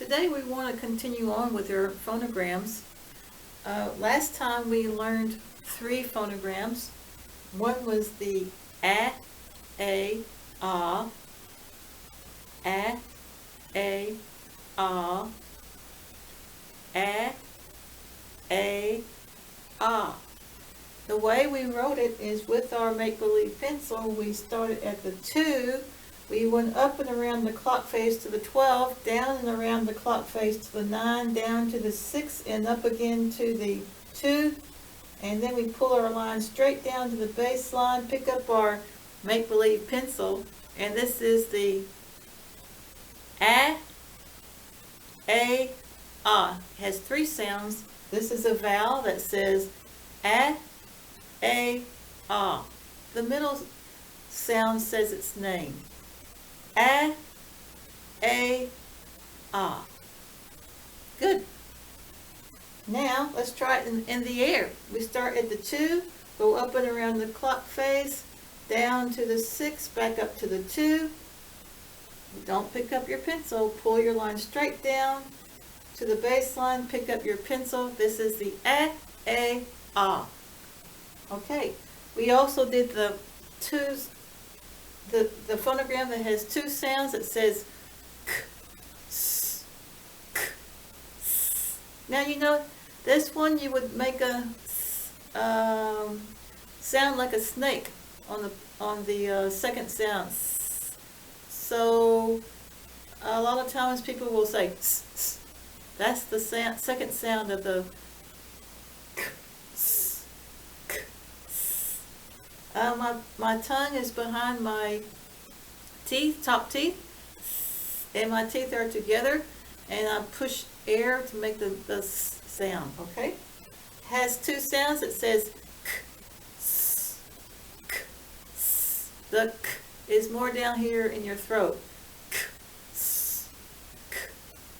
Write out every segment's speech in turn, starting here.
today we want to continue on with our phonograms. Last time we learned 3 phonograms. One was the a, ah, a, ah, ah. The way we wrote it is with our make-believe pencil. We started at the 2. We went up and around the clock face to the 12, down and around the clock face to the 9, down to the 6, and up again to the 2. And then we pull our line straight down to the base line, pick up our make-believe pencil, and this is the ah. It has 3 sounds. This is a vowel that says ah. The middle sound says its name. Ah. Good. Now let's try it in the air. We start at the 2, go up and around the clock face, down to the 6, back up to the 2. Don't pick up your pencil. Pull your line straight down to the baseline. Pick up your pencil. This is the ah. Okay. We also did the phonogram that has 2 sounds. It says k, s, k, s. Now you know this one you would make a sound like a snake on the second sound. So a lot of times people will say s, s. That's the second sound of the k, s, k, s. My tongue is behind my teeth, top teeth, and my teeth are together, and I push air to make the s sound, okay? Has 2 sounds. It says k, s, k, s. The k is more down here in your throat. K, s, k,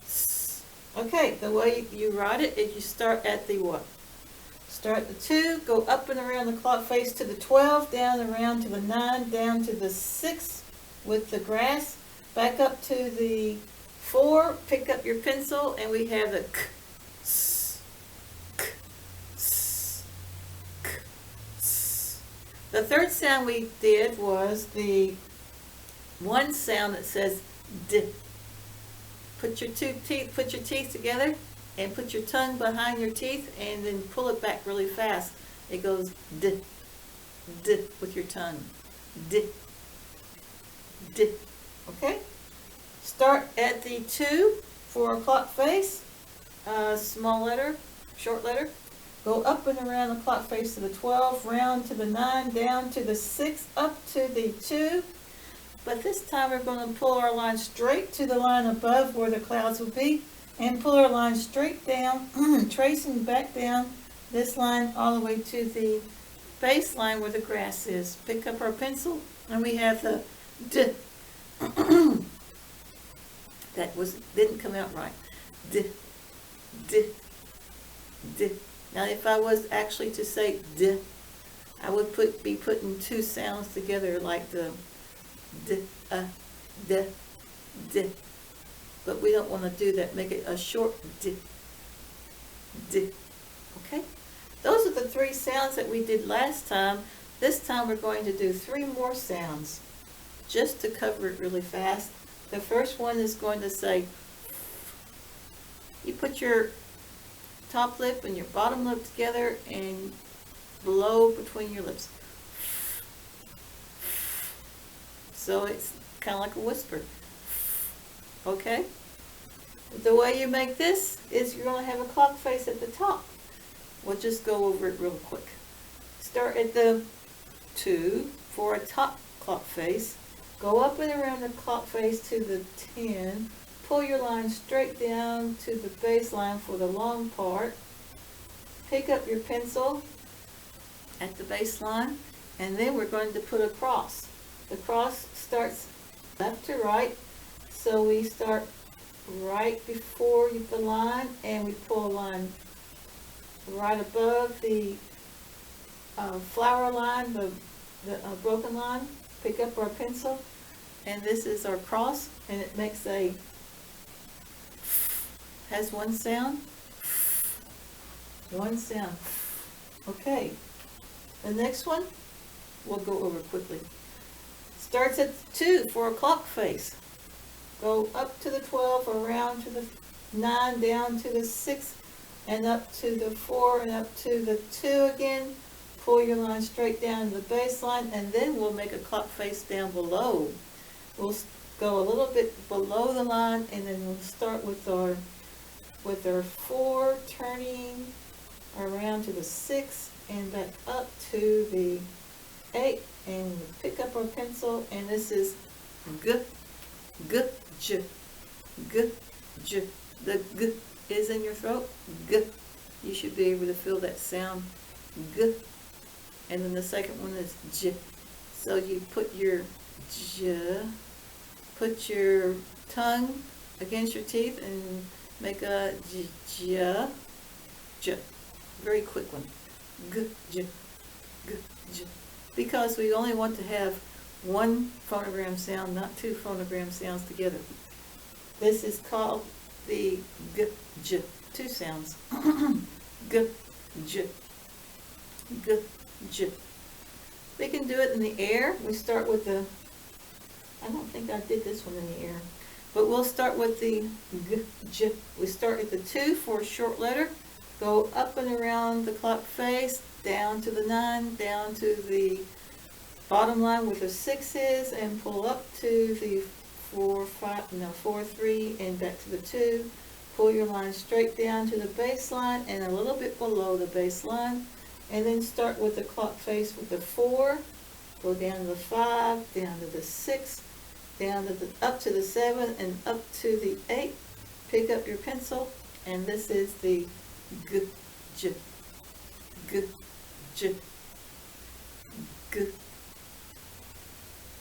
s. Okay, the way you write it is you start at the what? Start at the 2, go up and around the clock face to the 12, down and around to the 9, down to the 6 with the grass, back up to the 4, pick up your pencil, and we have the k, s, k, s, k, s. The third sound we did was the one sound that says d. Put your teeth together and put your tongue behind your teeth and then pull it back really fast. It goes d, d with your tongue. D, d. Okay? Start at the 2 for a clock face, small letter, short letter. Go up and around the clock face to the 12, round to the 9, down to the 6, up to the 2. But this time we're going to pull our line straight to the line above where the clouds will be, and pull our line straight down, tracing back down this line all the way to the base line where the grass is. Pick up our pencil, and we have the d. That didn't come out right. D, d, d. Now if I was actually to say d, I would be putting 2 sounds together like the d, d, d. But we don't want to do that. Make it a short d, d. Okay? Those are the 3 sounds that we did last time. This time we're going to do 3 more sounds just to cover it really fast. The first one is going to say, you put your top lip and your bottom lip together and blow between your lips. So it's kind of like a whisper. Okay? The way you make this is you're going to have a clock face at the top. We'll just go over it real quick. Start at the 2 for a top clock face. Go up and around the clock face to the 10. Pull your line straight down to the baseline for the long part. Pick up your pencil at the baseline, and then we're going to put a cross. The cross starts left to right, so we start right before the line, and we pull a line right above the flower line, the broken line. Pick up our pencil, and this is our cross, and it makes a has one sound. One sound. Okay. The next one we'll go over quickly. Starts at 2 for a clock face. Go up to the 12, around to the 9, down to the 6, and up to the 4, and up to the 2 again. Pull your line straight down to the baseline, and then we'll make a clock face down below. We'll go a little bit below the line, and then we'll start with our 4, turning around to the 6, and back up to the 8, and pick up our pencil, and this is g, g, j, g, j. The g is in your throat, g. You should be able to feel that sound, g. And then the second one is j. So you put your j, put your tongue against your teeth and make a j, j, j. Very quick one. G, j, g, j. Because we only want to have one phonogram sound, not two phonogram sounds together. This is called the g, j, two sounds. G, j, g, j. We can do it in the air. We start with the, I don't think I did this one in the air, but we'll start with the g, j. We start at the 2 for a short letter, go up and around the clock face, down to the 9, down to the bottom line where the 6 is, and pull up to the 4, 3, and back to the 2. Pull your line straight down to the baseline and a little bit below the baseline, and then start with the clock face with the 4, go down to the 5, down to the 6, down to the up to the 7, and up to the 8. Pick up your pencil, and this is the g, j, g, j, g,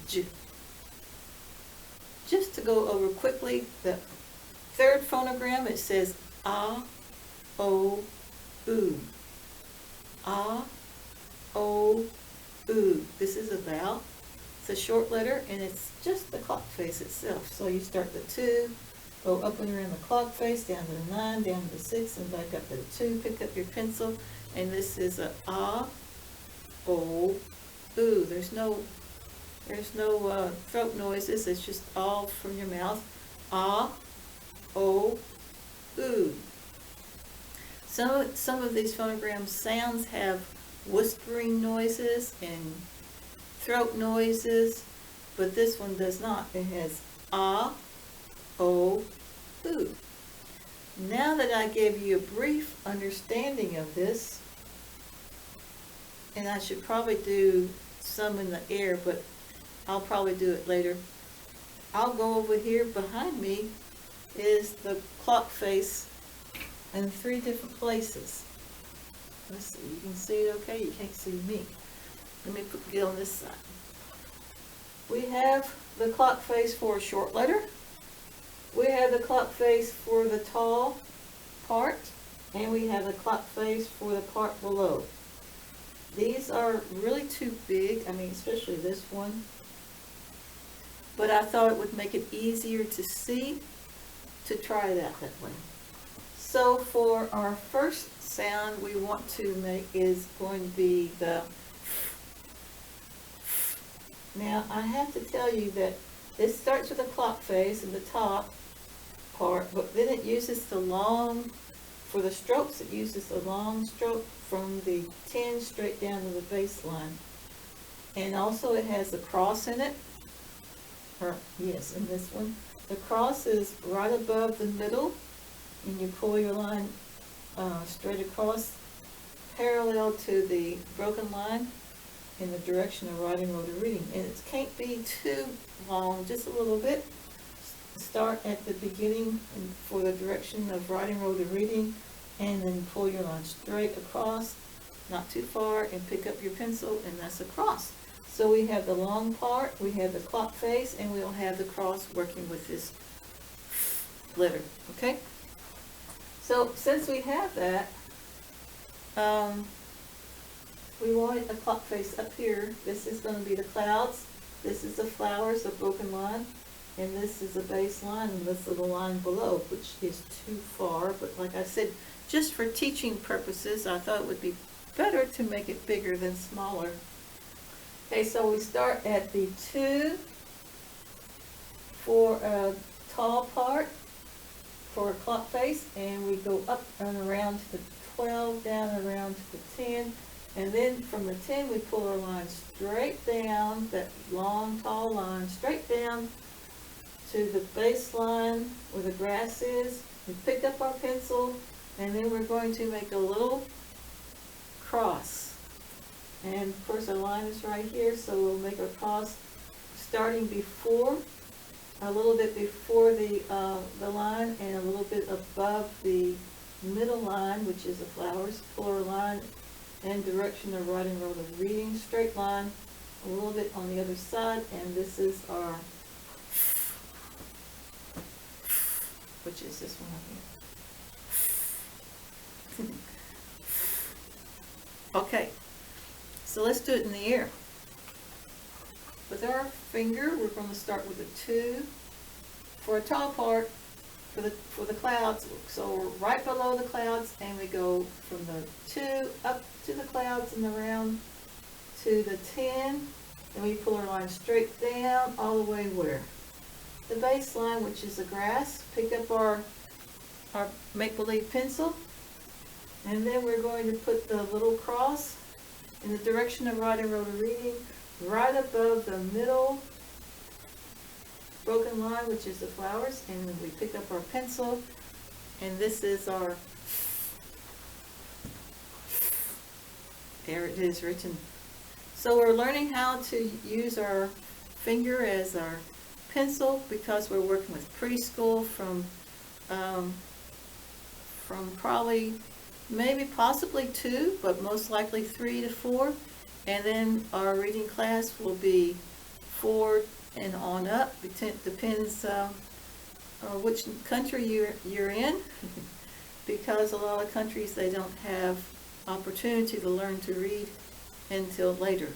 j. Just to go over quickly, the third phonogram, it says ah, o, oo. Ah, o, oo. This is a vowel. It's a short letter, and it's just the clock face itself. So you start the 2, go up and around the clock face, down to the 9, down to the 6, and back up to the 2. Pick up your pencil, and this is a ah, o, oo. There's no throat noises. It's just all from your mouth. Ah, o, oo. Some of these phonogram sounds have whispering noises and throat noises, but this one does not. It has ah, o, oo. Now that I gave you a brief understanding of this, and I should probably do some in the air, but I'll probably do it later. I'll go over here. Behind me is the clock face in 3 different places. Let's see, you can see it okay? You can't see me. Let me get on this side. We have the clock face for a short letter. We have the clock face for the tall part, and we have the clock face for the part below. These are really too big, especially this one, but I thought it would make it easier to see to try it out that way. So for our first sound we want to make is going to be the. Now I have to tell you that this starts with a clock face in the top part, but then it uses the long, for the strokes it uses the long stroke from the 10 straight down to the baseline. And also it has the cross in it, yes, in this one. The cross is right above the middle, and you pull your line straight across parallel to the broken line in the direction of writing, or the reading. And it can't be too long, just a little bit. Start at the beginning for the direction of writing, or the reading, and then pull your line straight across, not too far, and pick up your pencil, and that's a cross. So we have the long part, we have the clock face, and we'll have the cross working with this letter, okay? So since we have that, we want a clock face up here. This is going to be the clouds. This is the flowers, the broken line. and this is a base line, and this is the line below, which is too far, but like I said, just for teaching purposes, I thought it would be better to make it bigger than smaller. Okay, so we start at the 2 for a tall part, for a clock face, and we go up and around to the 12, down and around to the 10, and then from the 10 we pull our line straight down, that long tall line, straight down to the base line where the grass is. We pick up our pencil, and then we're going to make a little cross. And of course our line is right here, so we'll make our cross starting before, a little bit before the line and a little bit above the middle line, which is the flowers. Pull our line in direction of writing row of reading, straight line, a little bit on the other side, and this is our, which is this one up here. Okay, so let's do it in the air. With our finger, we're going to start with a 2 for a tall part for the clouds. So we're right below the clouds, and we go from the 2 up to the clouds and around to the 10, and we pull our line straight down all the way where? The base line, which is the grass. Pick up our make-believe pencil, and then we're going to put the little cross in the direction of writing row of reading, right above the middle broken line, which is the flowers, and then we pick up our pencil, and this is our, there it is written. So we're learning how to use our finger as our pencil because we're working with preschool from probably maybe possibly 2, but most likely 3 to 4, and then our reading class will be 4 and on up. It depends which country you're in, because a lot of countries, they don't have opportunity to learn to read until later.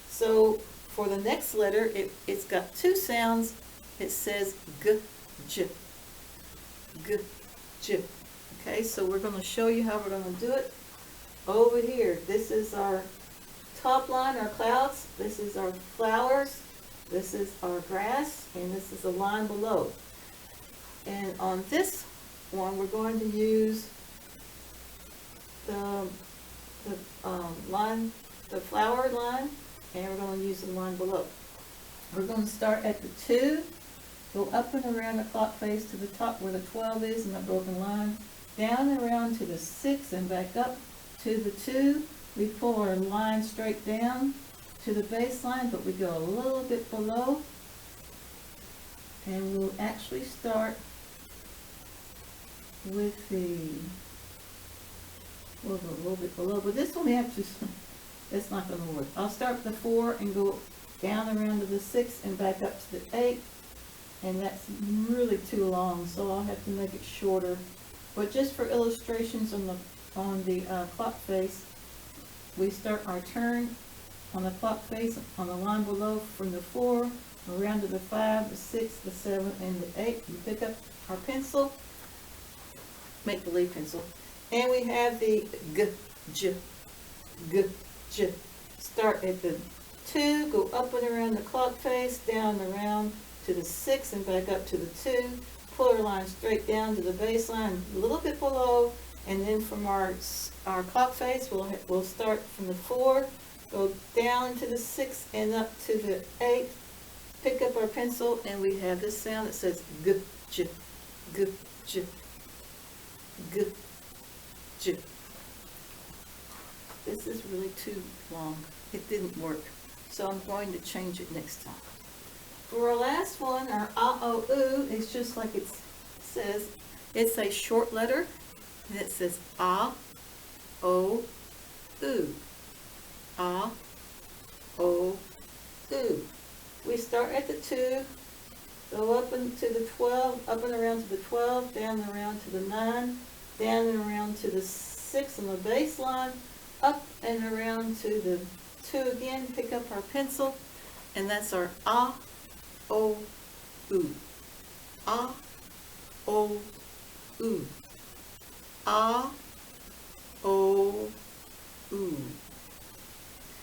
So for the next letter, it's got 2 sounds. It says g, j, g, j. Okay, so we're going to show you how we're going to do it over here. This is our top line, our clouds. This is our flowers. This is our grass, and this is the line below. And on this one, we're going to use the line, the flower line, and we're going to use the line below. We're going to start at the 2, go up and around the clock face to the top where the 12 is in the broken line, down and around to the 6 and back up to the 2. We pull our line straight down to the baseline, but we go a little bit below, and we'll actually start with we'll go a little bit below, but this one we have to, it's not going to work. I'll start with the 4 and go down around to the 6 and back up to the 8, and that's really too long, so I'll have to make it shorter. But just for illustrations on the clock face, we start our turn on the clock face on the line below from the 4 around to the 5, the 6, the 7, and the 8. We pick up our pencil, make-believe pencil, and we have the g, j, g, j. Start at the 2, go up and around the clock face, down and around to the 6 and back up to the 2. Pull our line straight down to the baseline, a little bit below, and then from our clock face, we'll start from the 4, go down to the 6 and up to the 8. Pick up our pencil, and we have this sound that says g, j, g, j, g, j. This is really too long. It didn't work, so I'm going to change it next time. For our last one, our a-o-oo, it's just like it says. It's a short letter, and it says a-o-oo. A-o-oo. We start at the 2, go up into the 12, up and around to the 12, down and around to the 9, down and around to the 6 on the baseline, up and around to the 2 again, pick up our pencil, and that's our a-o-oo. oo. Ah, o, oo. Ah,